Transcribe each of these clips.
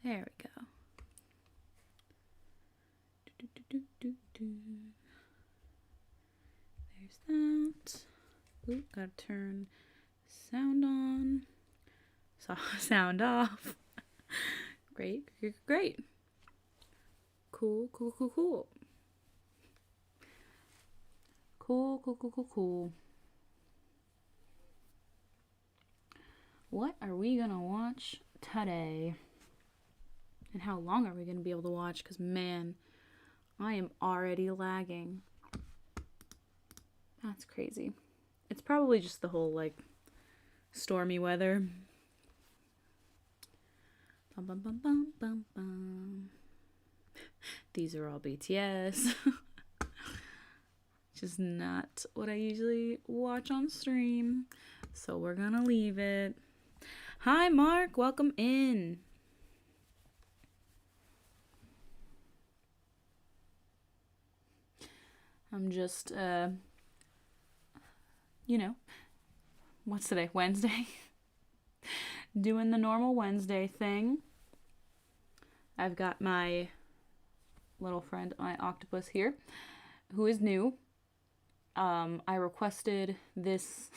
There we go. There's that. Ooh, gotta turn sound on. Sound off. Great. Cool. Cool. What are we gonna watch today? And how long are we gonna be able to watch? Because, man, I am already lagging. That's crazy. It's probably just the whole, like, stormy weather. Bum. These are all BTS. Just not what I usually watch on stream. So we're gonna leave it. Hi, Mark. Welcome in. I'm just, what's today? Wednesday? Doing the normal Wednesday thing. I've got my little friend, my octopus here, who is new. I requested this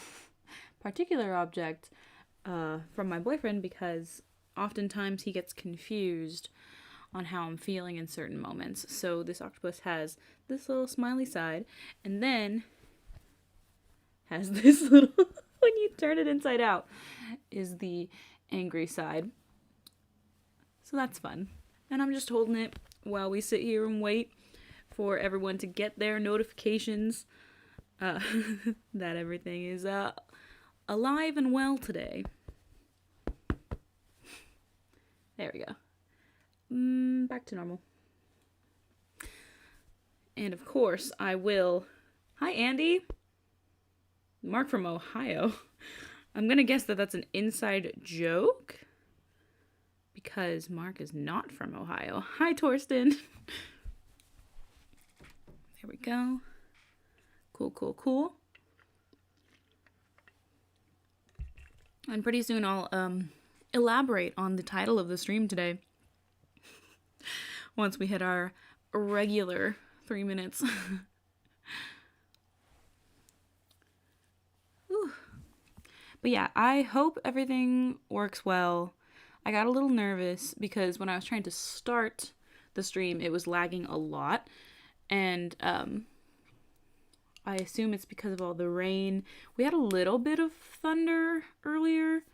particular object from my boyfriend because oftentimes he gets confused on how I'm feeling in certain moments. So this octopus has this little smiley side, and then has this little, when you turn it inside out, is the angry side. So that's fun. And I'm just holding it while we sit here and wait for everyone to get their notifications that everything is alive and well today. There we go. Back to normal. And of course, I will... Hi, Andy. Mark from Ohio. I'm going to guess that that's an inside joke, because Mark is not from Ohio. Hi, Torsten. There we go. Cool. And pretty soon I'll elaborate on the title of the stream today. Once we hit our regular 3 minutes. But yeah, I hope everything works well. I got a little nervous because when I was trying to start the stream, it was lagging a lot. And I assume it's because of all the rain. We had a little bit of thunder earlier.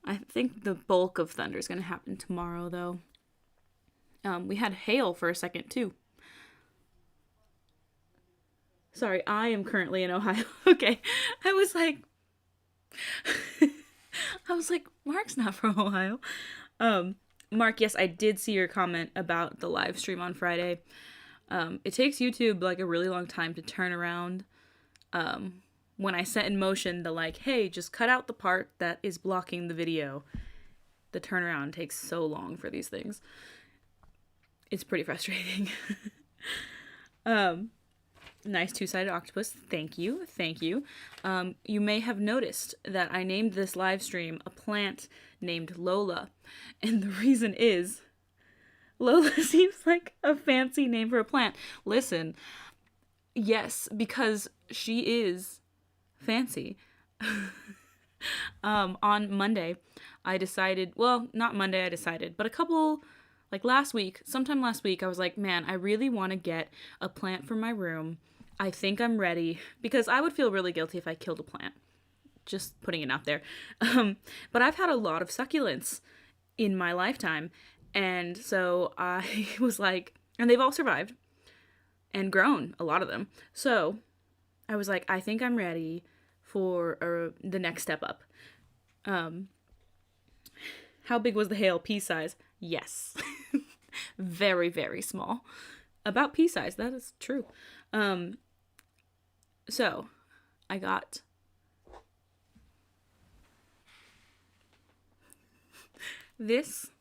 I think the bulk of thunder is going to happen tomorrow, though. We had hail for a second, too. Sorry, I am currently in Ohio. Okay. I was like, Mark's not from Ohio. Mark, yes, I did see your comment about the live stream on Friday. It takes YouTube like a really long time to turn around. When I set in motion the hey, just cut out the part that is blocking the video. The turnaround takes so long for these things. It's pretty frustrating. Nice two-sided octopus. Thank you. You may have noticed that I named this live stream a plant named Lola. And the reason is, Lola seems like a fancy name for a plant. Listen, yes, because she is fancy. On Monday, I decided, well, not Monday I decided, but sometime last week, I was like, man, I really want to get a plant for my room. I think I'm ready, because I would feel really guilty if I killed a plant. Just putting it out there. But I've had a lot of succulents in my lifetime, and so I was like, and they've all survived and grown, a lot of them. So I was like, I think I'm ready for the next step up. How big was the hail? Pea size? Yes. Very, very small. About pea size, that is true. So I got this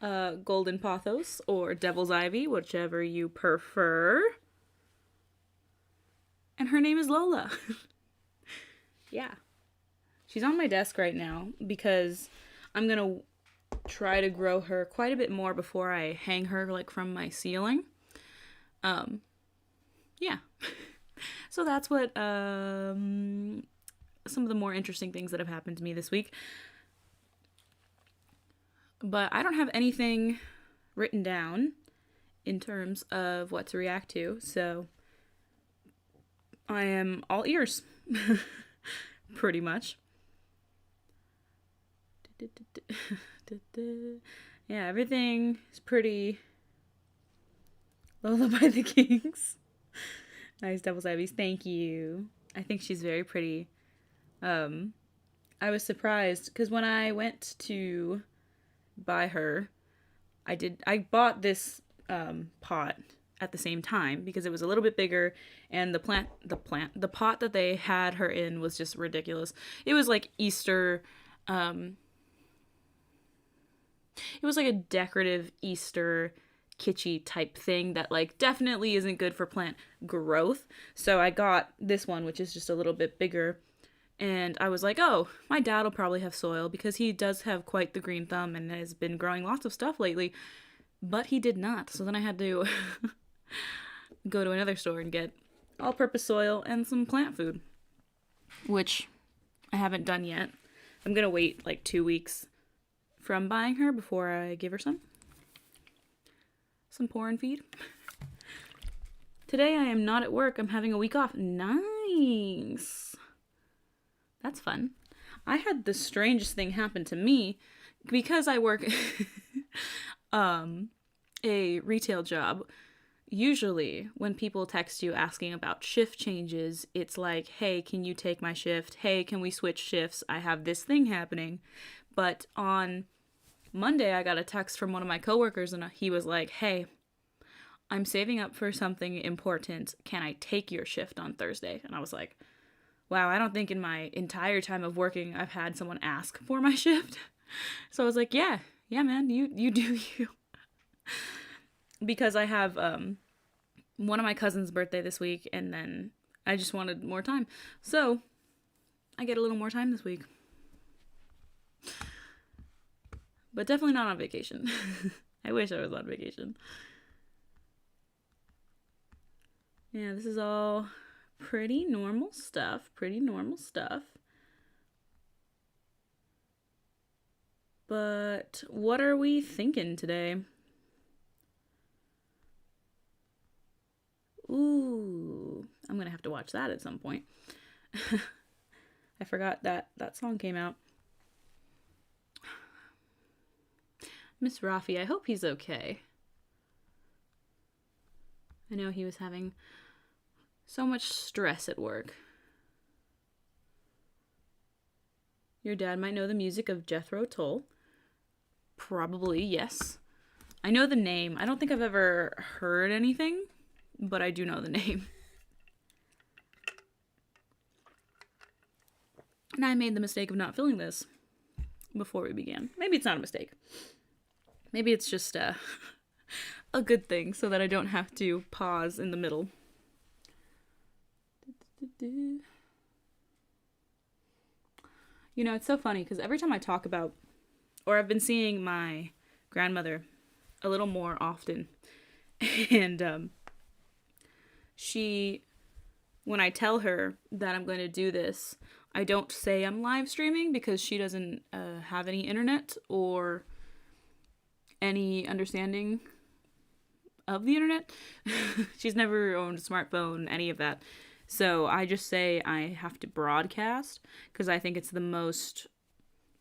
golden pothos or devil's ivy, whichever you prefer. And her name is Lola. Yeah. She's on my desk right now because I'm going to try to grow her quite a bit more before I hang her like from my ceiling. Yeah. So that's what some of the more interesting things that have happened to me this week. But I don't have anything written down in terms of what to react to, so I am all ears. Pretty much. Yeah, everything is pretty Lola by the Kings. Nice Devil's Ibis, thank you. I think she's very pretty. I was surprised because when I went to buy her, I bought this pot at the same time because it was a little bit bigger, and the pot that they had her in was just ridiculous. It was like Easter. It was like a decorative Easter kitschy type thing that like definitely isn't good for plant growth. So I got this one, which is just a little bit bigger. And I was like, oh, my dad will probably have soil because he does have quite the green thumb and has been growing lots of stuff lately. But he did not. So then I had to go to another store and get all-purpose soil and some plant food, which I haven't done yet. I'm going to wait like 2 weeks from buying her before I give her some pour and feed. Today I am not at work. I'm having a week off. Nice. That's fun. I had the strangest thing happen to me because I work a retail job. Usually when people text you asking about shift changes, it's like, hey, can you take my shift? Hey, can we switch shifts? I have this thing happening. But on Monday, I got a text from one of my coworkers, and he was like, hey, I'm saving up for something important. Can I take your shift on Thursday? And I was like, wow, I don't think in my entire time of working I've had someone ask for my shift. So I was like, yeah, man, you do you. Because I have one of my cousin's birthday this week, and then I just wanted more time. So I get a little more time this week. But definitely not on vacation. I wish I was on vacation. Yeah, this is all pretty normal stuff. But what are we thinking today? Ooh, I'm gonna have to watch that at some point. I forgot that song came out. Miss Rafi, I hope he's okay. I know he was having so much stress at work. Your dad might know the music of Jethro Tull. Probably, yes. I know the name. I don't think I've ever heard anything, but I do know the name. And I made the mistake of not filling this before we began. Maybe it's not a mistake. Maybe it's just a good thing so that I don't have to pause in the middle. You know, it's so funny because every time I talk about, or I've been seeing my grandmother a little more often, and she, when I tell her that I'm going to do this, I don't say I'm live streaming because she doesn't have any internet or any understanding of the internet. She's never owned a smartphone, any of that. So I just say I have to broadcast because I think it's the most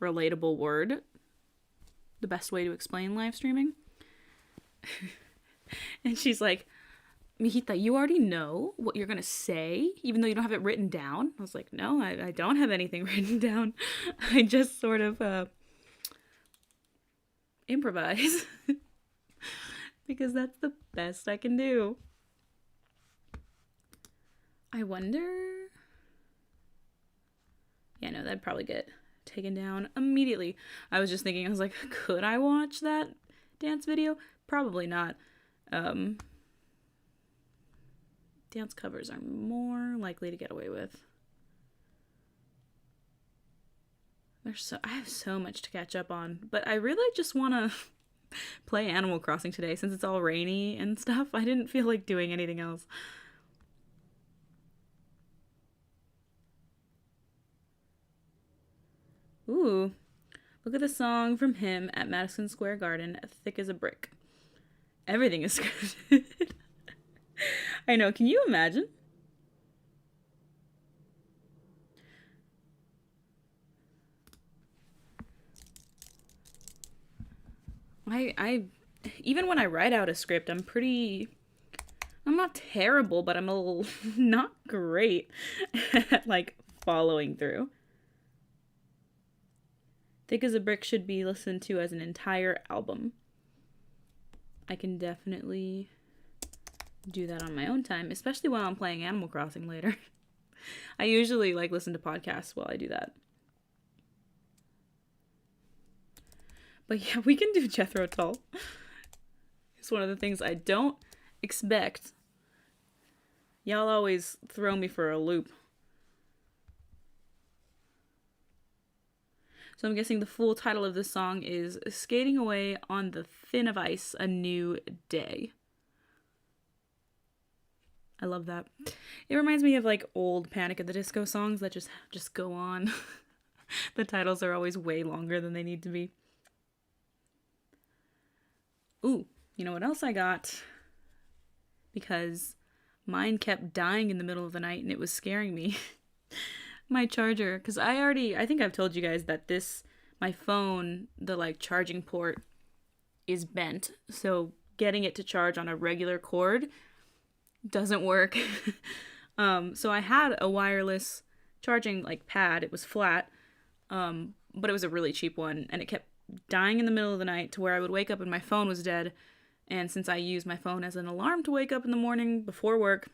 relatable word. The best way to explain live streaming. And she's like, Mijita, you already know what you're going to say, even though you don't have it written down. I was like, no, I don't have anything written down. I just sort of improvise. Because that's the best I can do. I wonder... Yeah, no, that'd probably get taken down immediately. I was just thinking, I was like, could I watch that dance video? Probably not. Dance covers are more likely to get away with. I have so much to catch up on, but I really just want to play Animal Crossing today since it's all rainy and stuff. I didn't feel like doing anything else. Ooh, look at the song from him at Madison Square Garden, Thick as a Brick. Everything is scripted. I know, can you imagine? I even when I write out a script, I'm not terrible, but I'm a little not great at like following through. Thick as a Brick should be listened to as an entire album. I can definitely do that on my own time, especially while I'm playing Animal Crossing later. I usually like listen to podcasts while I do that. But yeah, we can do Jethro Tull. It's one of the things I don't expect. Y'all always throw me for a loop. So I'm guessing the full title of this song is Skating Away on the Thin of Ice, A New Day. I love that. It reminds me of like old Panic at the Disco songs that just go on. The titles are always way longer than they need to be. Ooh, you know what else I got? Because mine kept dying in the middle of the night and it was scaring me. My charger, because I think I've told you guys that my phone, the like charging port is bent. So getting it to charge on a regular cord doesn't work. So I had a wireless charging like pad. It was flat, but it was a really cheap one, and it kept dying in the middle of the night to where I would wake up and my phone was dead. And since I use my phone as an alarm to wake up in the morning before work,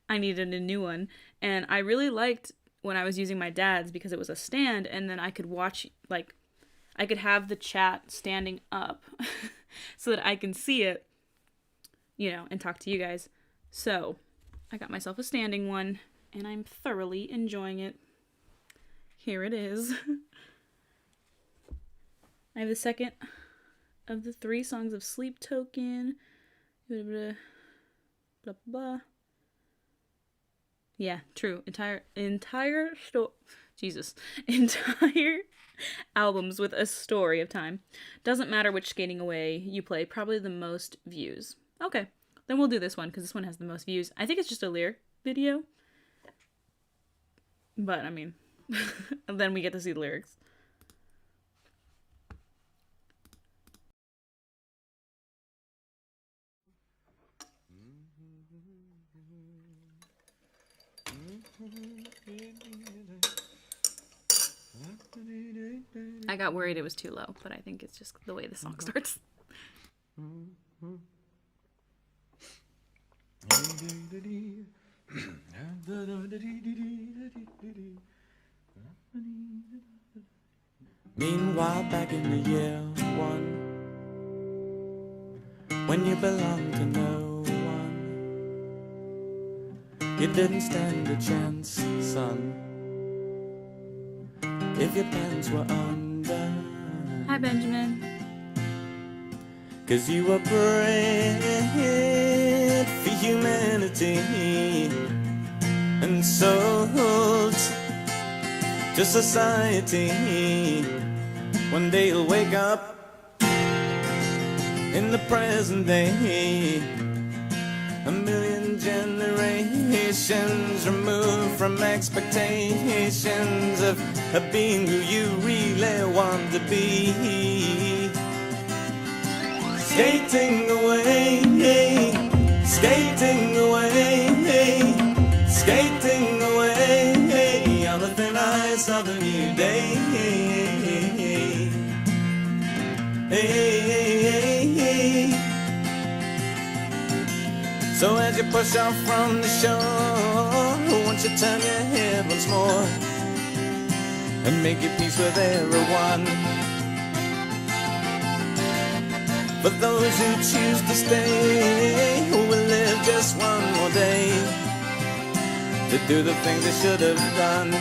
I needed a new one. And I really liked when I was using my dad's because it was a stand, and then I could watch, like, I could have the chat standing up so that I can see it, you know, and talk to you guys. So I got myself a standing one, and I'm thoroughly enjoying it. Here it is. I have the second of the 3 songs of Sleep Token. Blah, blah, blah, blah. Yeah, true. Entire albums with a story of time. Doesn't matter which Skating Away you play, probably the most views. Okay, then we'll do this one because this one has the most views. I think it's just a lyric video. But, I mean, then we get to see the lyrics. I got worried it was too low, but I think it's just the way the song starts. Meanwhile, back in the year 1, when you belonged to no one, you didn't stand a chance, son, if your pants were undone. Hi, Benjamin. 'Cause you were bred for humanity and sold to society. One day you'll wake up in the present day, a million generations removed from expectations of being who you really want to be. Skating away, skating away, skating away on the thin ice of a new day. So as you push off from the shore, won't you turn your head once more and make your peace with everyone? For those who choose to stay, who will live just one more day to do the things they should have done.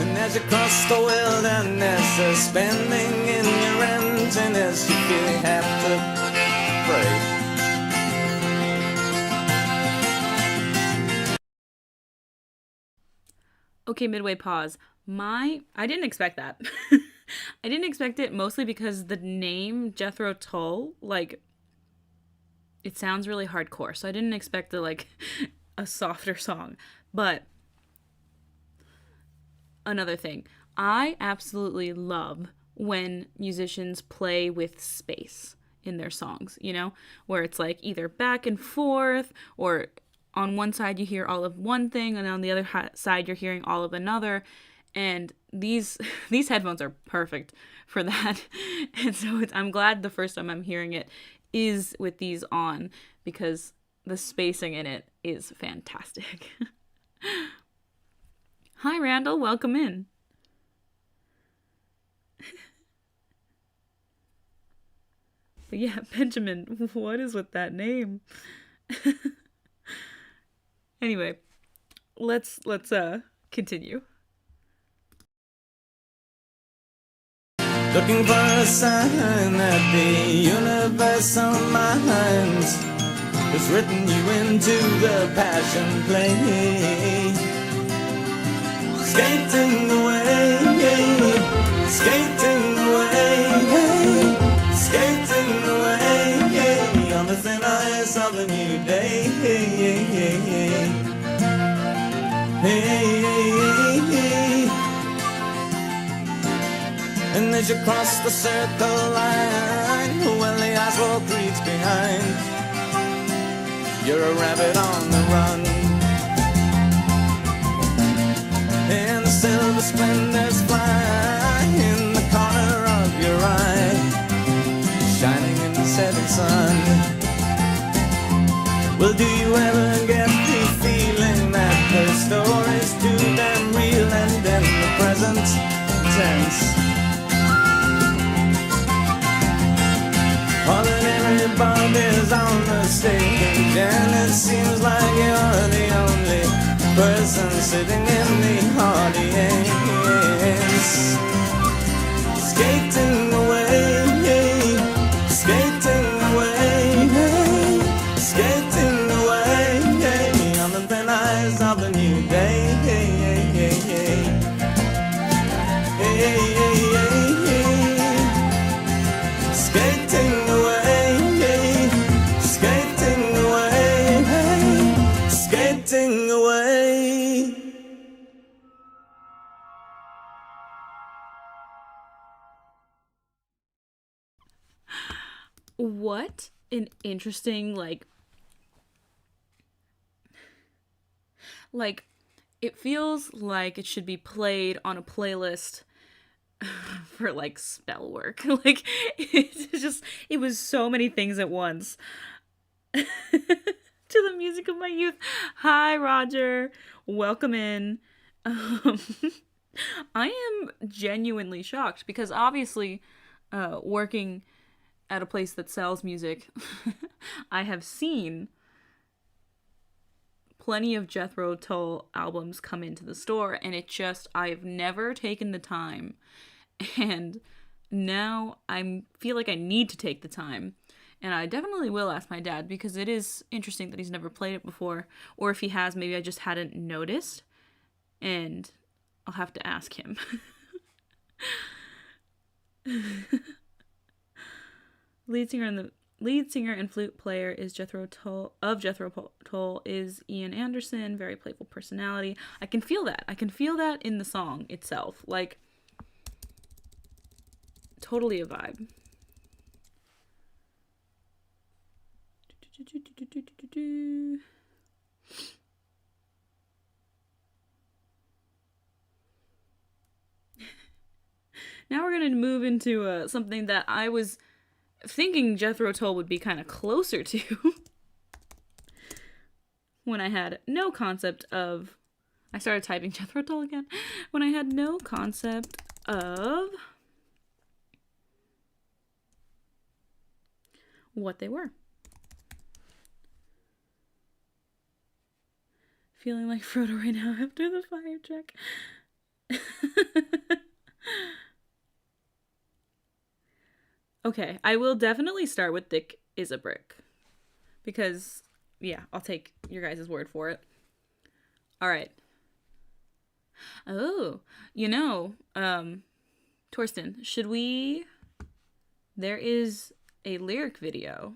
And as you cross the wilderness, spending in your emptiness, you feel you have to pray. Okay, midway pause. I didn't expect that. I didn't expect it mostly because the name Jethro Tull, like, it sounds really hardcore. So I didn't expect a softer song. But another thing, I absolutely love when musicians play with space in their songs, where it's like either back and forth, or on one side you hear all of one thing and on the other side you're hearing all of another. And these these headphones are perfect for that. And so I'm glad the first time I'm hearing it is with these on, because the spacing in it is fantastic. Hi, Randall. Welcome in. But yeah, Benjamin, what is with that name? Anyway, let's continue. Looking for a sign that the universal mind has written you into the passion play. Skating away, skating away, skating away on the thin ice of a new day. And as you cross the circle line, when the asphalt creaks behind, you're a rabbit on the run. And the silver splendors fly in the corner of your eye, shining in the setting sun. Well, do you ever get the feeling that the story's too damn real and in the present tense? All that everybody's on the stage, and it seems like you're the only person sitting in the audience. Skating away, skating away, skating away on the thin ice of the new day. Skating away, skating away, skating away. What an interesting, it feels like it should be played on a playlist for spell work. It was so many things at once. To the music of my youth. Hi, Roger. Welcome in. I am genuinely shocked because obviously, working at a place that sells music, I have seen plenty of Jethro Tull albums come into the store, and I've never taken the time. And now I feel like I need to take the time. And I definitely will ask my dad, because it is interesting that he's never played it before. Or if he has, maybe I just hadn't noticed. And I'll have to ask him. Lead singer and flute player is Jethro Tull is Ian Anderson. Very playful personality. I can feel that. I can feel that in the song itself. Totally a vibe. Now we're going to move into something that I was thinking Jethro Tull would be kind of closer to when I had no concept of... I started typing Jethro Tull again. When I had no concept of what they were. Feeling like Frodo right now after the fire check. Okay, I will definitely start with Thick is a Brick. Because, yeah, I'll take your guys' word for it. All right. Oh, Torsten, should we... There is a lyric video.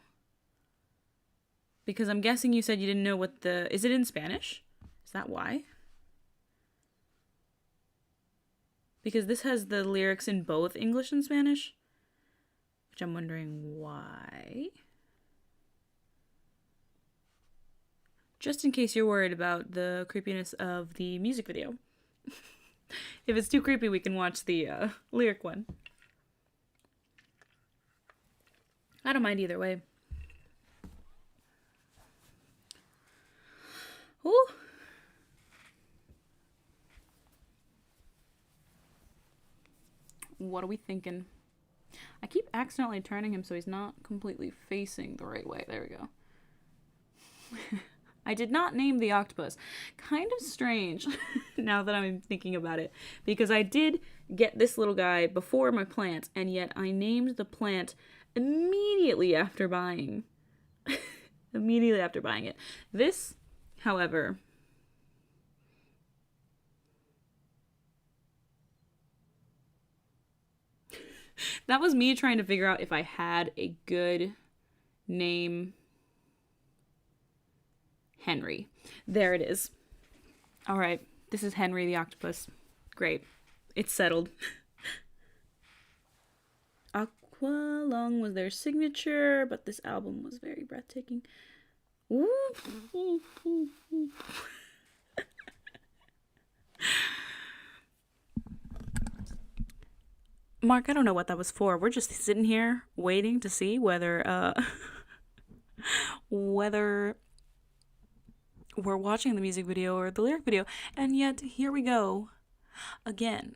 Because I'm guessing you said you didn't know what the... Is it in Spanish? Is that why? Because this has the lyrics in both English and Spanish. Which I'm wondering why. Just in case you're worried about the creepiness of the music video. If it's too creepy, we can watch the lyric one. I don't mind either way. Ooh. What are we thinking? I keep accidentally turning him so he's not completely facing the right way. There we go. I did not name the octopus. Kind of strange now that I'm thinking about it. Because I did get this little guy before my plant, and yet I named the plant immediately after buying. Immediately after buying it. This, however... That was me trying to figure out if I had a good name. Henry. There it is. All right. This is Henry the octopus. Great. It's settled. Aqualung was their signature, but this album was very breathtaking. Ooh. Mark, I don't know what that was for. We're just sitting here waiting to see whether whether we're watching the music video or the lyric video, and yet here we go again.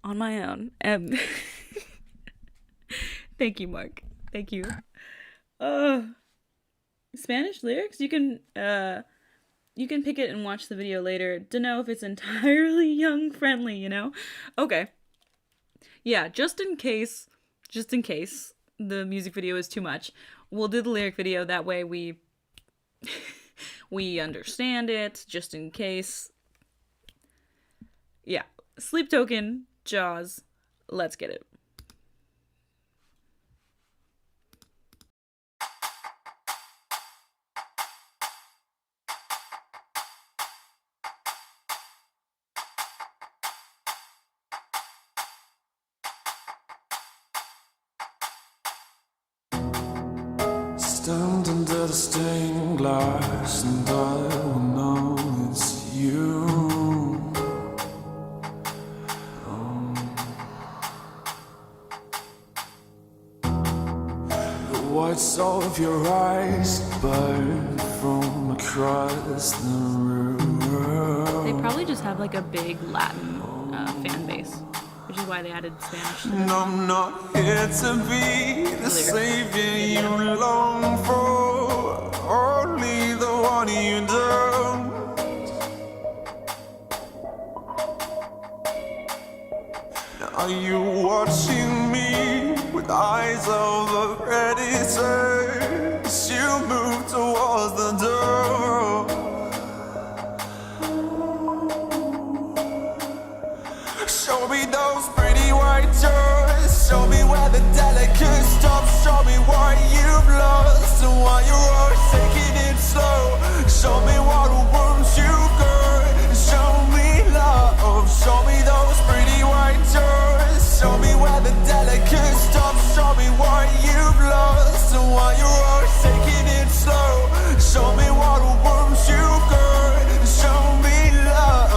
On my own. Thank you, Mark. Thank you. Spanish lyrics? You can pick it and watch the video later to know if it's entirely young friendly, you know? Okay. Yeah, just in case the music video is too much, we'll do the lyric video. That way we understand it, just in case. Yeah. Sleep Token, Jaws. Let's get it. Stand under the stained glass and I will know it's you. The whites of your eyes burn from across the room. They probably just have like a big Latin fan base, which is why they added Spanish to And I'm not here to be the savior you long for, only the one you don't. Are you watching me with eyes of a predator as you move towards the door? Show me those pretty white doors. Show me where the delicate stops. Show me what you've lost and why you're always taking it slow. Show me what wounds you got. Show me love. Show me those pretty white doors. Show me where the delicate stops. Show me what you've lost and why you're always taking it slow. Show me what wounds you got. Show me love.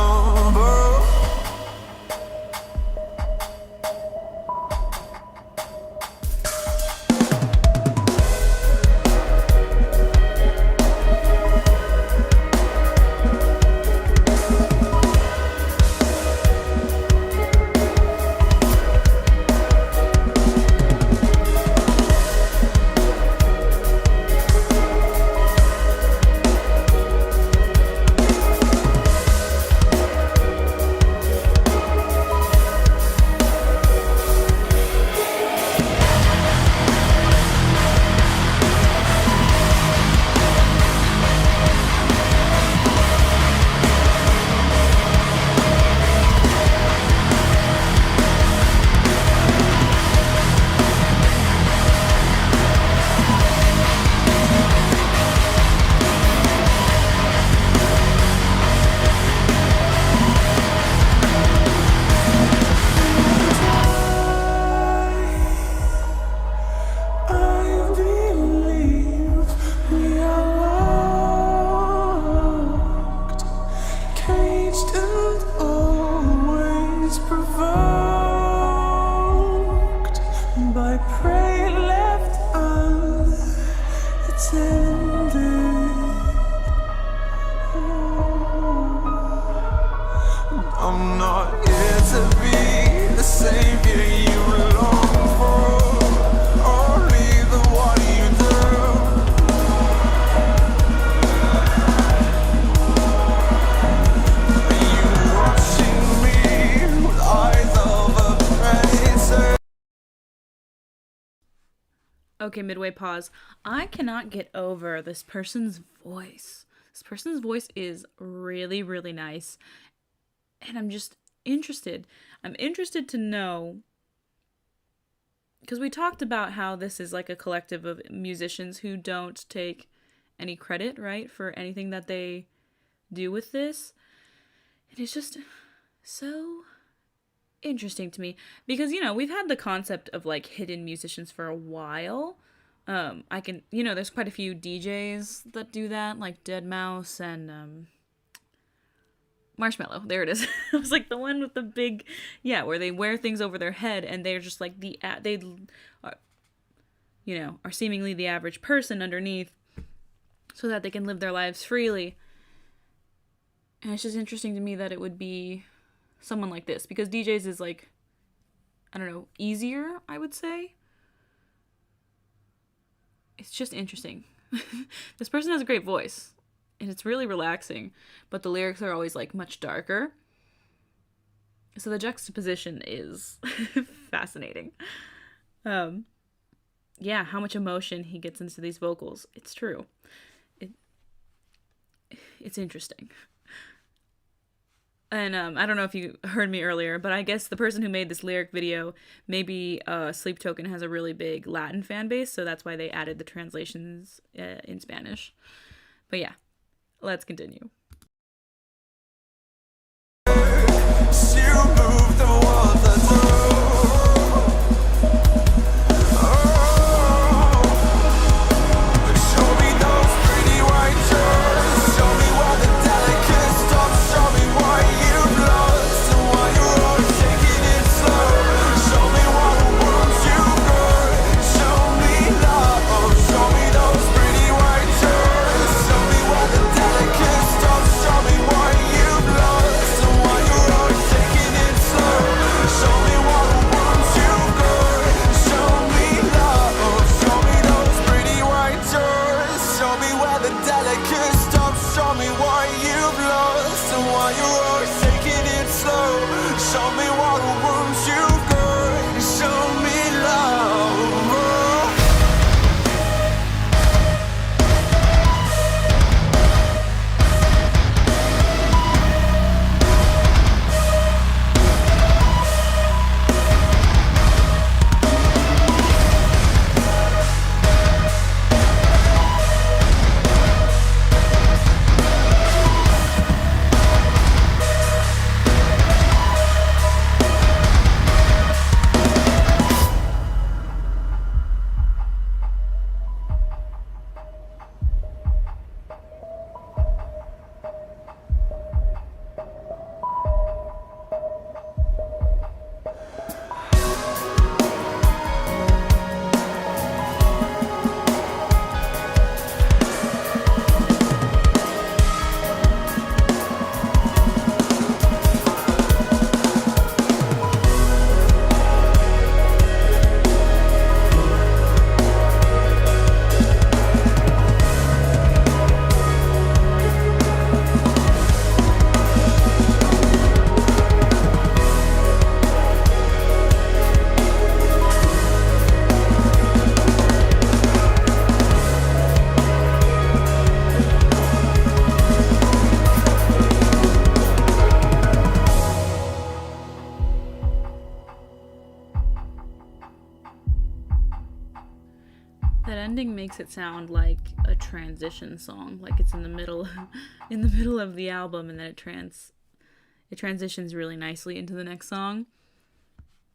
heartbreak left unattended. I'm not here to be the savior you long for, only the one you do. You watching me with eyes of a predator. Okay, midway pause. I cannot get over this person's voice. This person's voice is really, really nice. And I'm just interested. I'm interested to know, because we talked about how this is like a collective of musicians who don't take any credit, right, for anything that they do with this. And it's just so interesting to me because, you know, we've had the concept of like hidden musicians for a while. I can, you know, there's quite a few DJs that do that, like Dead Mouse and Marshmallow. There it is. I was like the one with the big, yeah, where they wear things over their head and they're just like they are, you know, are seemingly the average person underneath so that they can live their lives freely. And it's just interesting to me that it would be someone like this because DJs is like, I don't know, easier, I would say. It's just interesting. This person has a great voice and it's really relaxing, but the lyrics are always like much darker. So the juxtaposition is fascinating. Yeah, how much emotion he gets into these vocals. It's true. It's interesting. And I don't know if you heard me earlier, but I guess the person who made this lyric video, maybe Sleep Token has a really big Latin fan base, so that's why they added the translations in Spanish. But yeah, let's continue. You move the water through. Show me those pretty white shirts. Show me where the delicate stops. Show me why you've lost and why you're always taking it slow. Show me what wounds you've got. Show me love. Show me those pretty white shirts. Show me where the delicate stops. Show me why you've lost and why you're always taking it slow. Show me what wounds you've got. Show me love. Show me those pretty white shirts. Show me where the delicate stops. Show me why you've lost and why you're always taking it slow. Show me what wounds you've got. Show me love. That ending makes it sound like a transition song, like it's in the middle in the middle of the album and then it transitions really nicely into the next song.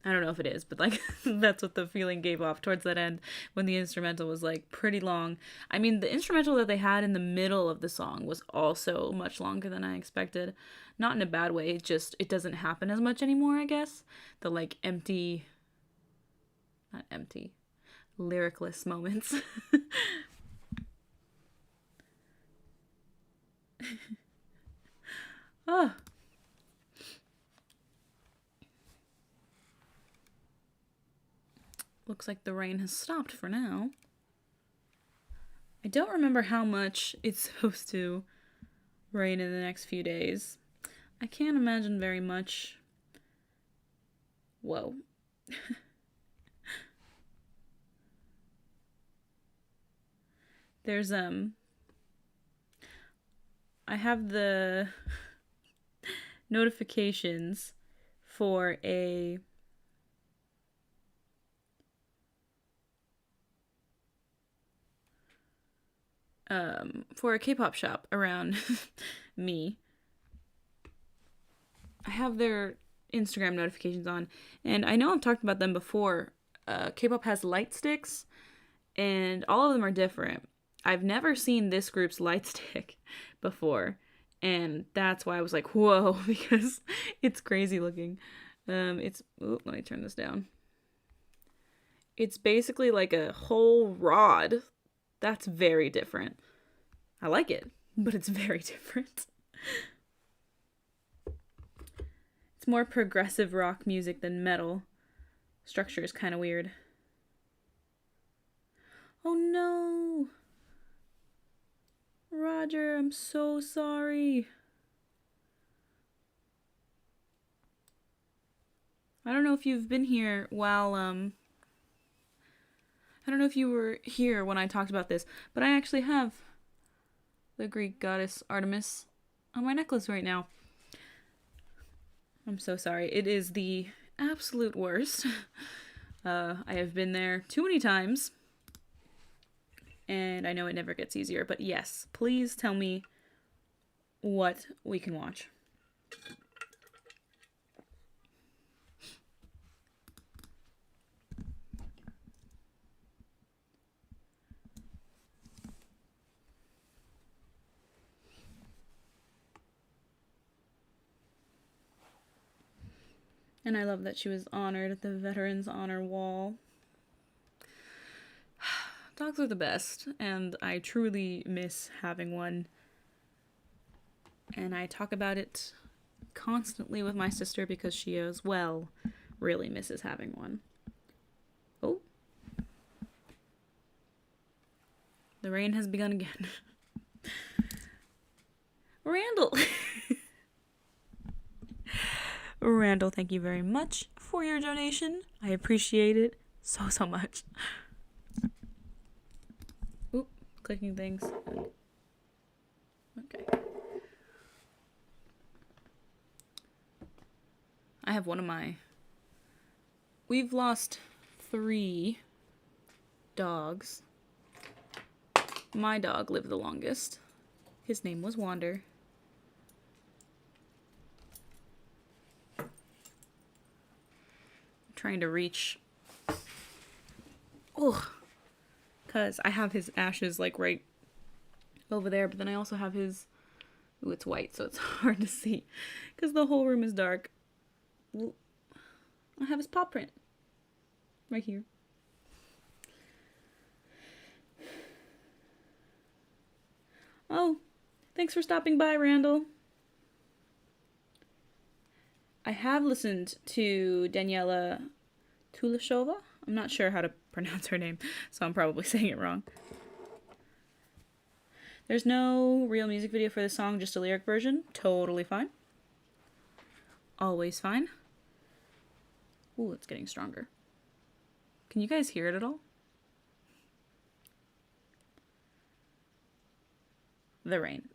I don't know if it is, but like that's what the feeling gave off towards that end when the instrumental was like pretty long. I mean, the instrumental that they had in the middle of the song was also much longer than I expected. Not in a bad way, it doesn't happen as much anymore, I guess. The like empty, not empty. lyricless moments. Oh. Looks like the rain has stopped for now. I don't remember how much it's supposed to rain in the next few days. I can't imagine very much. Whoa. There's I have the notifications for a K-pop shop around me. I have their Instagram notifications on, and I know I've talked about them before. K-pop has light sticks, and all of them are different. I've never seen this group's light stick before, and that's why I was like, whoa, because it's crazy looking. Let me turn this down. It's basically like a whole rod. That's very different. I like it, but it's very different. It's more progressive rock music than metal. Structure is kind of weird. Oh no! Roger, I'm so sorry. I don't know if you've been here while, I don't know if you were here when I talked about this, but I actually have the Greek goddess Artemis on my necklace right now. I'm so sorry. It is the absolute worst. I have been there too many times, and I know it never gets easier, but yes, please tell me what we can watch. And I love that she was honored at the Veterans Honor Wall. Dogs are the best, and I truly miss having one. And I talk about it constantly with my sister because she as well really misses having one. Oh. The rain has begun again. Randall! Randall, thank you very much for your donation. I appreciate it so, so much. Oop, clicking things. Okay. I have one of my... We've lost 3 dogs. My dog lived the longest. His name was Wander. Trying to reach. Oh, because I have his ashes like right over there, but then I also have his. Ooh, it's white, so it's hard to see because the whole room is dark. I have his paw print right here. Oh, thanks for stopping by, Randall. I have listened to Daniela Tulashova. I'm not sure how to pronounce her name, so I'm probably saying it wrong. There's no real music video for this song, just a lyric version. Totally fine. Always fine. Ooh, it's getting stronger. Can you guys hear it at all? The rain.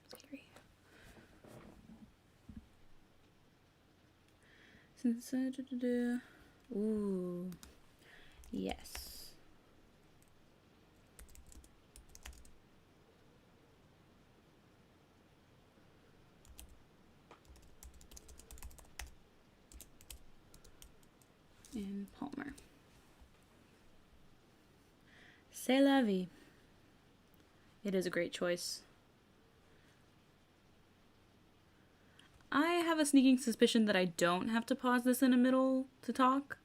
Scary. Ooh. Yes. and Palmer. C'est la vie. It is a great choice. I have a sneaking suspicion that I don't have to pause this in the middle to talk.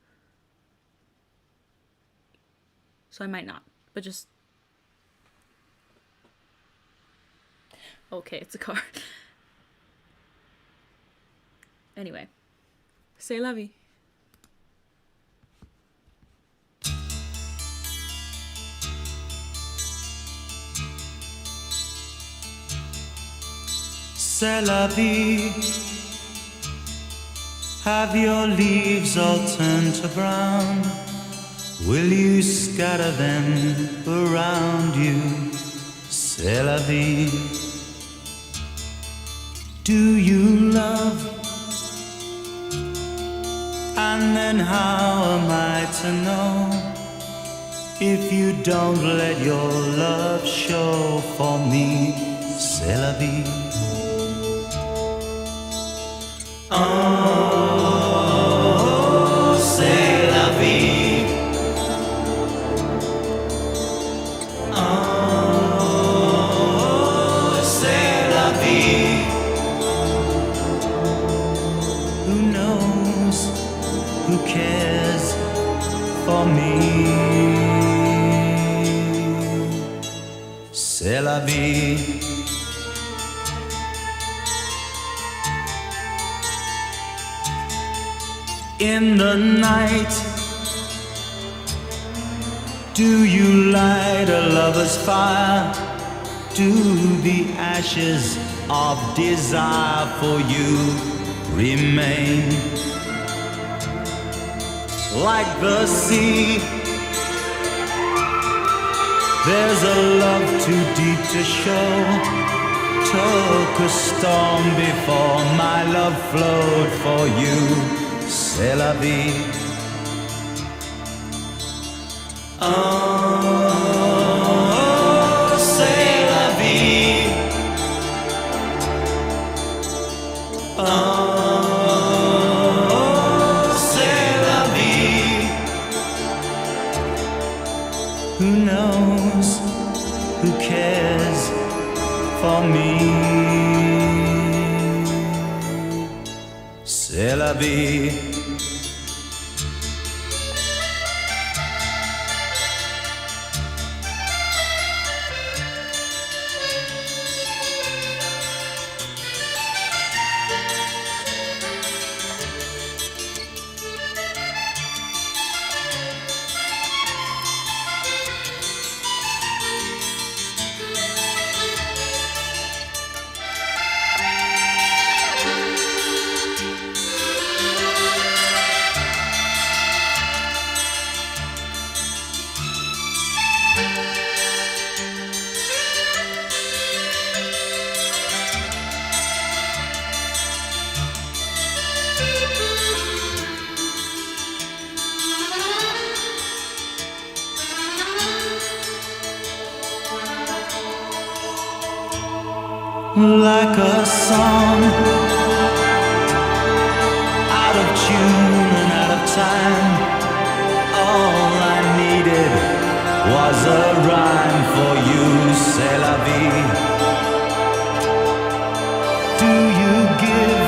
So I might not, but just... Okay, it's a car. Anyway. C'est la vie. C'est la vie. Have your leaves all turned to brown? Will you scatter them around you? C'est la vie. Do you love? And then how am I to know if you don't let your love show for me? C'est la vie. Oh, c'est la vie. Oh, c'est la vie. Who knows? Who cares for me? C'est la vie. In the night, do you light a lover's fire? Do the ashes of desire for you remain? Like the sea, there's a love too deep to show. Took a storm before my love flowed for you. C'est la vie. Oh, c'est la vie. Oh, c'est la vie. Who knows? Who cares for me? C'est la vie. Like a song, out of tune and out of time. All I needed was a rhyme for you. C'est la vie. Do you give?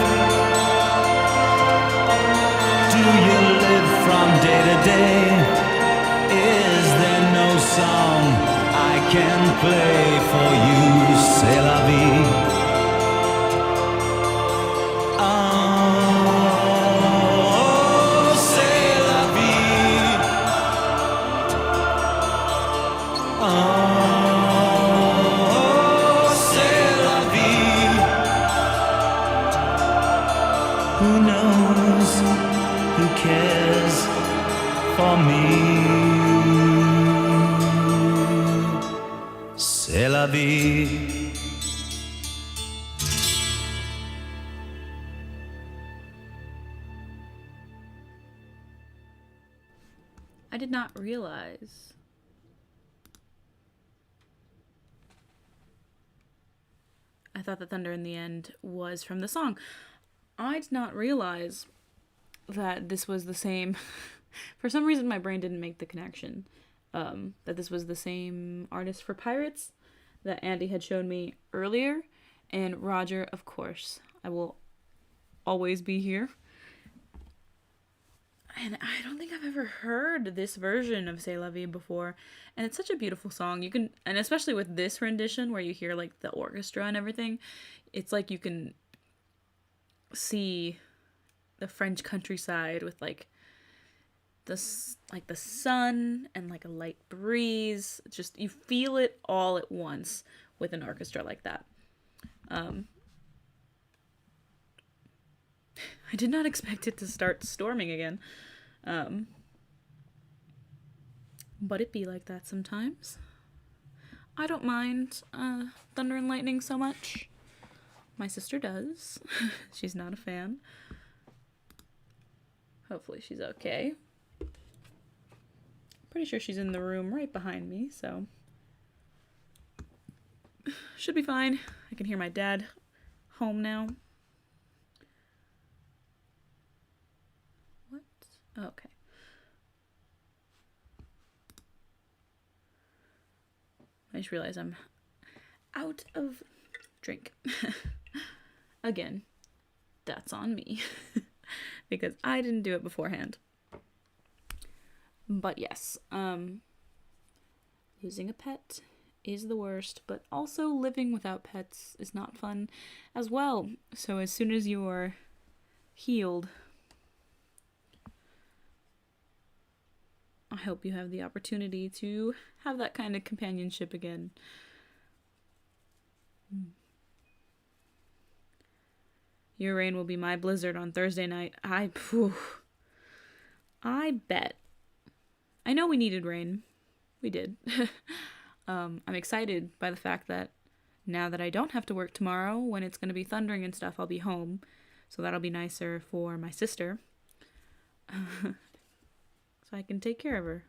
Do you live from day to day? Is there no song I can play for you? C'est la vie. Who knows? Who cares for me? C'est la vie. I did not realize. I thought the thunder in the end was from the song. I did not realize that this was the same For some reason, my brain didn't make the connection that this was the same artist for Pirates that Andy had shown me earlier. And Roger, of course, I will always be here. And I don't think I've ever heard this version of C'est La Vie before. And it's such a beautiful song. You can, and especially with this rendition where you hear like the orchestra and everything, it's like you can see the French countryside with like the sun and like a light breeze. Just, you feel it all at once with an orchestra like that. I did not expect it to start storming again. But it be like that sometimes. I don't mind thunder and lightning so much. My sister does. She's not a fan. Hopefully she's okay. Pretty sure she's in the room right behind me, so should be fine. I can hear my dad home now. What? Okay. I just realized I'm out of drink. Again, that's on me. Because I didn't do it beforehand. But yes, losing a pet is the worst, but also living without pets is not fun as well. So as soon as you are healed, I hope you have the opportunity to have that kind of companionship again. Your rain will be my blizzard on Thursday night. I bet. I know we needed rain. We did. I'm excited by the fact that now that I don't have to work tomorrow, when it's going to be thundering and stuff, I'll be home. So that'll be nicer for my sister. So I can take care of her.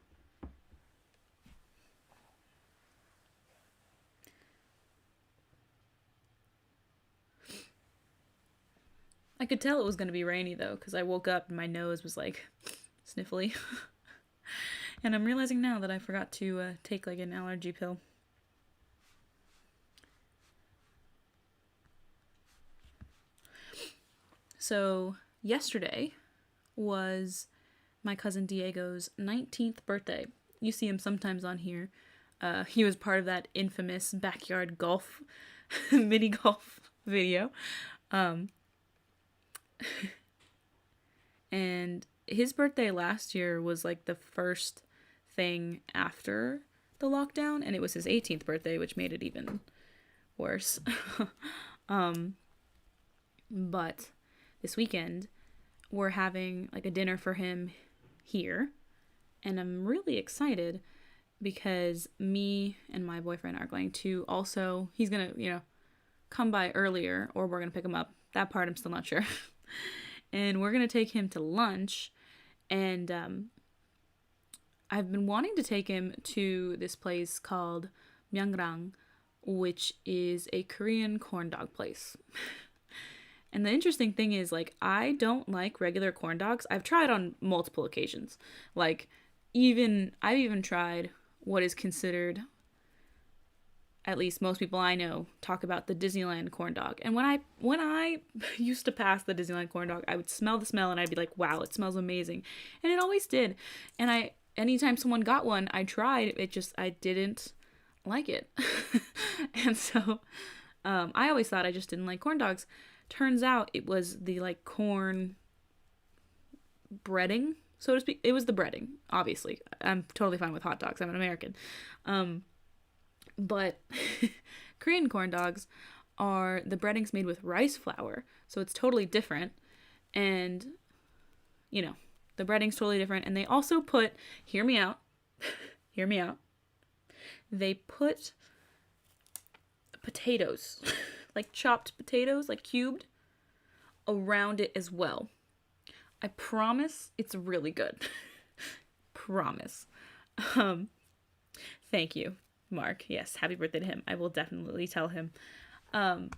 I could tell it was going to be rainy though, because I woke up and my nose was like sniffly. And I'm realizing now that I forgot to take like an allergy pill. So yesterday was my cousin Diego's 19th birthday. You see him sometimes on here. He was part of that infamous backyard golf, mini golf video. And his birthday last year was like the first thing after the lockdown, and it was his 18th birthday, which made it even worse. But this weekend we're having like a dinner for him here, and I'm really excited because me and my boyfriend are going to also, he's gonna, come by earlier, or we're gonna pick him up. That part I'm still not sure. And we're gonna take him to lunch, and I've been wanting to take him to this place called Myangrang, which is a Korean corn dog place. And the interesting thing is, like, I don't like regular corn dogs. I've tried on multiple occasions. Like, I've even tried what is considered, at least most people I know talk about, the Disneyland corn dog. And when I used to pass the Disneyland corn dog, I would smell the smell and I'd be like, wow, it smells amazing. And it always did. And anytime someone got one, I tried, I didn't like it. And so I always thought I just didn't like corn dogs. Turns out it was the like corn breading, so to speak. It was the breading, obviously. I'm totally fine with hot dogs. I'm an American. But Korean corn dogs are, the breading's made with rice flour, so it's totally different. And, the breading's totally different. And they also put, hear me out, they put potatoes, like chopped potatoes, like cubed, around it as well. I promise it's really good. Promise. Thank you, Mark. Yes, happy birthday to him. I will definitely tell him. I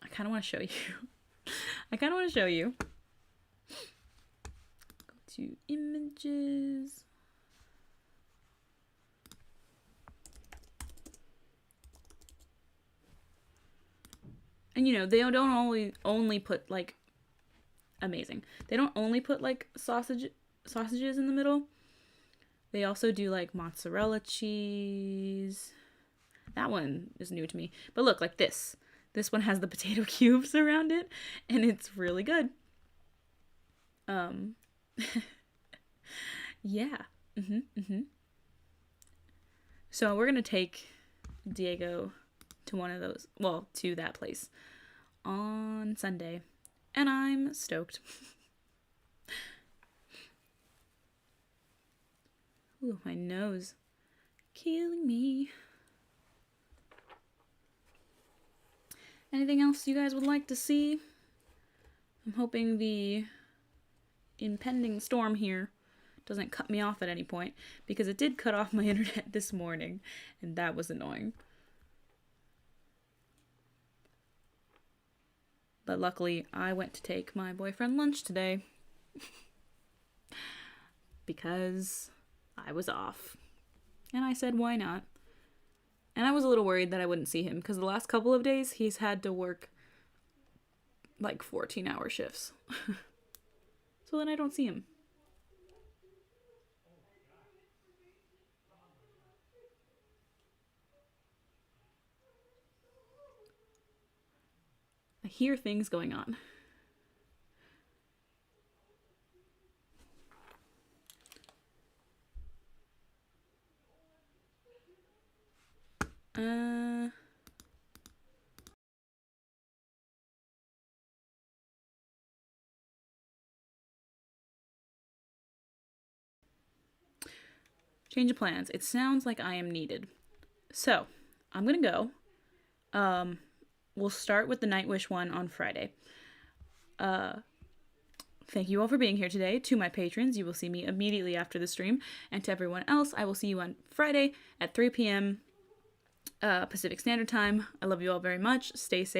kind of want to show you. to images. And you know, they don't only put like amazing. They don't only put like sausages in the middle. They also do like mozzarella cheese. That one is new to me. But look, like this. This one has the potato cubes around it, and it's really good. Yeah. So we're gonna take Diego to one of those, well, to that place on Sunday, and I'm stoked. Ooh, my nose. Killing me. Anything else you guys would like to see? I'm hoping the impending storm here doesn't cut me off at any point, because it did cut off my internet this morning, and that was annoying. But luckily, I went to take my boyfriend lunch today because I was off. And I said, why not? And I was a little worried that I wouldn't see him, because the last couple of days he's had to work like 14-hour shifts. So then I don't see him. I hear things going on. Change of plans. It sounds like I am needed. So, I'm gonna go. We'll start with the Night Wish one on Friday. Thank you all for being here today. To my patrons, you will see me immediately after the stream. And to everyone else, I will see you on Friday at 3 p.m. Pacific Standard Time. I love you all very much. Stay safe.